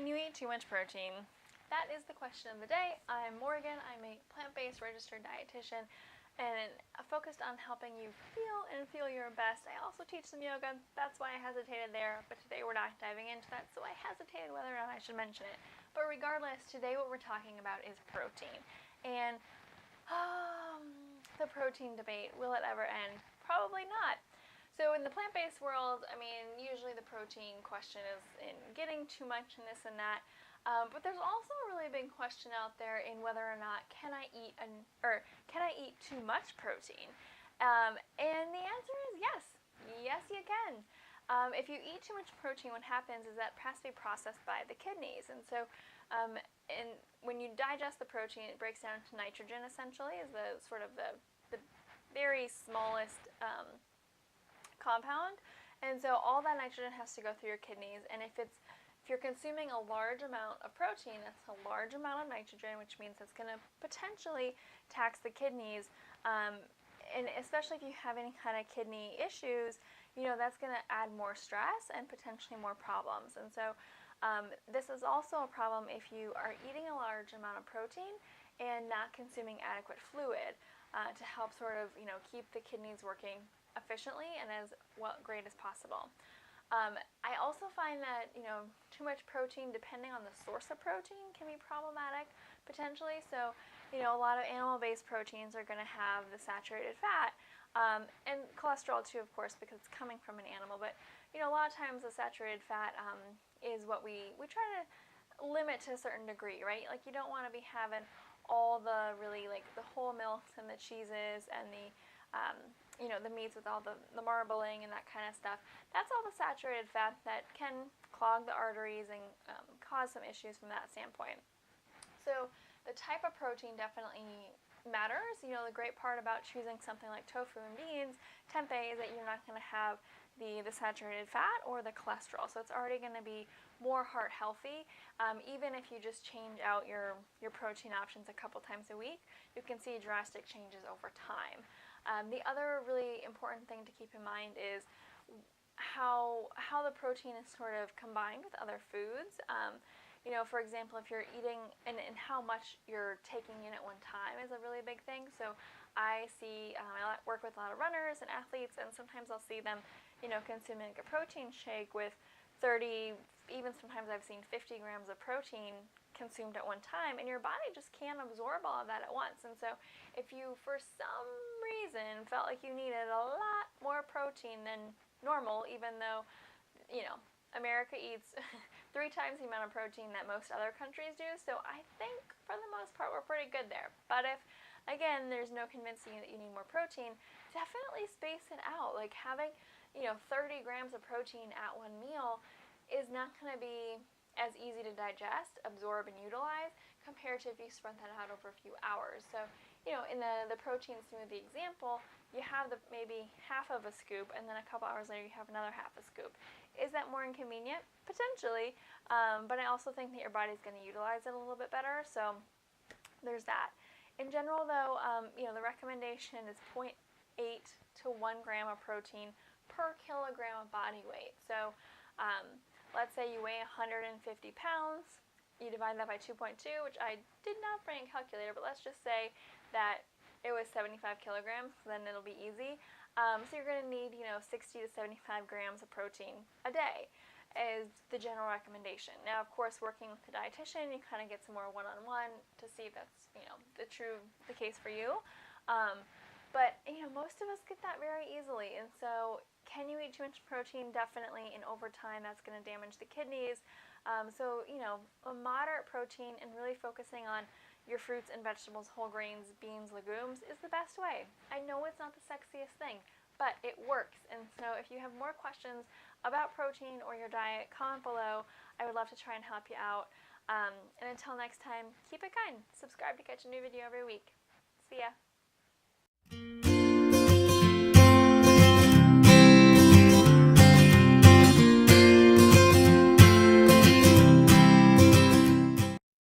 Can you eat too much protein? That is the question of the day. I'm Morgan. I'm a plant-based registered dietitian and focused on helping you feel your best. I also teach some yoga. That's why I hesitated there, but today we're not diving into that, so I hesitated whether or not I should mention it. But regardless, today what we're talking about is protein. And the protein debate, will it ever end? Probably not. So in the plant-based world, I mean, usually the protein question is in getting too much and this and that. But there's also a really big question out there in whether or not can I eat too much protein? And the answer is yes. Yes, you can. If you eat too much protein, what happens is that it has to be processed by the kidneys. And so when you digest the protein, it breaks down to nitrogen, essentially, is the sort of the very smallest compound. And so all that nitrogen has to go through your kidneys. And if you're consuming a large amount of protein, that's a large amount of nitrogen, which means it's going to potentially tax the kidneys. And especially if you have any kind of kidney issues, that's going to add more stress and potentially more problems. And so this is also a problem if you are eating a large amount of protein and not consuming adequate fluid to help sort of, keep the kidneys working efficiently and as great as possible. I also find that, too much protein, depending on the source of protein, can be problematic potentially. So, a lot of animal-based proteins are going to have the saturated fat and cholesterol too, of course, because it's coming from an animal. But, a lot of times the saturated fat is what we try to limit to a certain degree, right? Like you don't want to be having all the really like the whole milks and the cheeses and the the meats with all the marbling and that kind of stuff. That's all the saturated fat that can clog the arteries and cause some issues from that standpoint. So the type of protein definitely matters. The great part about choosing something like tofu and beans, tempeh, is that you're not going to have the saturated fat or the cholesterol. So it's already going to be more heart healthy. Even if you just change out your protein options a couple times a week, you can see drastic changes over time. The other really important thing to keep in mind is how the protein is sort of combined with other foods. For example, if you're eating and how much you're taking in at one time is a really big thing. So I work with a lot of runners and athletes, and sometimes I'll see them, consuming a protein shake with 30, even sometimes I've seen 50 grams of protein consumed at one time, and your body just can't absorb all of that at once. And so if you, for some reason, felt like you needed a lot more protein than normal, even though, America eats 3 times the amount of protein that most other countries do, so I think for the most part we're pretty good there. But if, again, there's no convincing you that you need more protein, definitely space it out. Like having 30 grams of protein at one meal is not going to be as easy to digest, absorb, and utilize compared to if you spread that out over a few hours. So, in the protein smoothie example, you have maybe half of a scoop, and then a couple hours later you have another half a scoop. Is that more inconvenient? Potentially, but I also think that your body's going to utilize it a little bit better, so there's that. In general, though, the recommendation is 0.8 to 1 gram of protein per kilogram of body weight. So let's say you weigh 150 pounds, you divide that by 2.2, which I did not bring a calculator, but let's just say that it was 75 kilograms, then it'll be easy. So you're going to need, 60 to 75 grams of protein a day is the general recommendation. Now, of course, working with a dietitian, you kind of get some more one-on-one to see if that's, the case for you. But, most of us get that very easily. And so can you eat too much protein? Definitely. And over time, that's going to damage the kidneys. So, a moderate protein and really focusing on your fruits and vegetables, whole grains, beans, legumes is the best way. I know it's not the sexiest thing, but it works. And so if you have more questions about protein or your diet, comment below. I would love to try and help you out. And until next time, keep it kind. Subscribe to catch a new video every week. See ya.